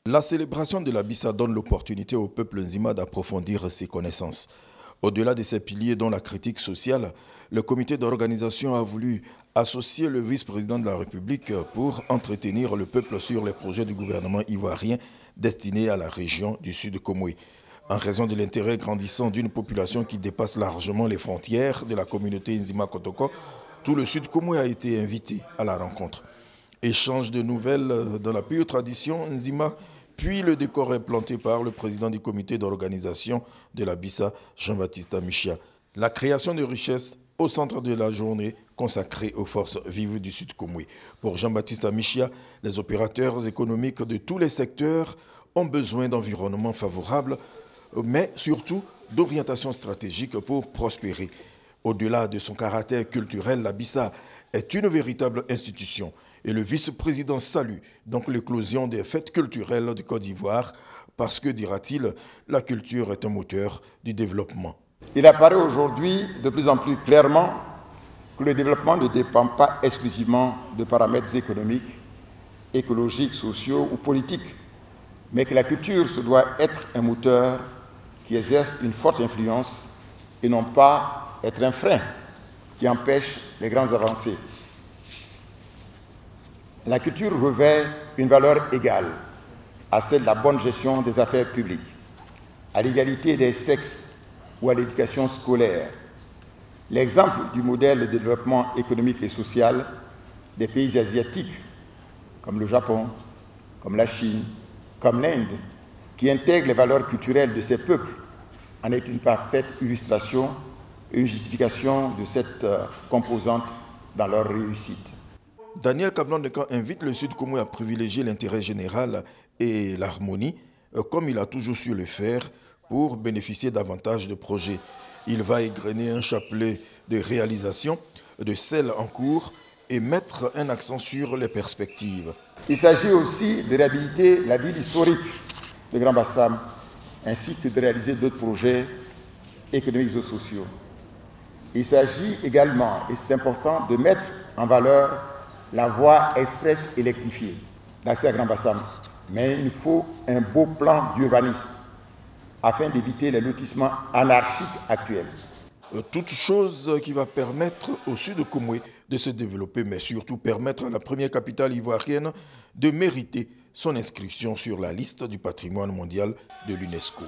La célébration de la Bissa donne l'opportunité au peuple nzima d'approfondir ses connaissances. Au-delà de ces piliers dont la critique sociale, le comité d'organisation a voulu associer le vice-président de la République pour entretenir le peuple sur les projets du gouvernement ivoirien destinés à la région du Sud Comoé. En raison de l'intérêt grandissant d'une population qui dépasse largement les frontières de la communauté Nzima Kotoko, tout le Sud Comoé a été invité à la rencontre. Échange de nouvelles dans la pure tradition Nzima, puis le décor est planté par le président du comité d'organisation de la Bissa, Jean-Baptiste Amichia. La création de richesses au centre de la journée consacrée aux forces vives du Sud Comoé. Pour Jean-Baptiste Amichia, les opérateurs économiques de tous les secteurs ont besoin d'environnements favorables, mais surtout d'orientation stratégique pour prospérer. Au-delà de son caractère culturel, la Bissa est une véritable institution. Et le vice-président salue donc l'éclosion des fêtes culturelles du Côte d'Ivoire parce que, dira-t-il, la culture est un moteur du développement. Il apparaît aujourd'hui de plus en plus clairement que le développement ne dépend pas exclusivement de paramètres économiques, écologiques, sociaux ou politiques, mais que la culture se doit être un moteur qui exerce une forte influence et non pas être un frein qui empêche les grandes avancées. La culture revêt une valeur égale à celle de la bonne gestion des affaires publiques, à l'égalité des sexes ou à l'éducation scolaire. L'exemple du modèle de développement économique et social des pays asiatiques, comme le Japon, comme la Chine, comme l'Inde, qui intègrent les valeurs culturelles de ces peuples, en est une parfaite illustration et une justification de cette composante dans leur réussite. Daniel Kablan-Dekan invite le Sud Comoé à privilégier l'intérêt général et l'harmonie, comme il a toujours su le faire, pour bénéficier davantage de projets. Il va égrener un chapelet de réalisations, de celles en cours, et mettre un accent sur les perspectives. Il s'agit aussi de réhabiliter la ville historique de Grand Bassam, ainsi que de réaliser d'autres projets économiques et sociaux. Il s'agit également, et c'est important, de mettre en valeur la voie express électrifiée d'accès à Grand Bassam. Mais il nous faut un beau plan d'urbanisme afin d'éviter les lotissements anarchiques actuels. Toute chose qui va permettre au Sud Comoé de se développer, mais surtout permettre à la première capitale ivoirienne de mériter son inscription sur la liste du patrimoine mondial de l'UNESCO.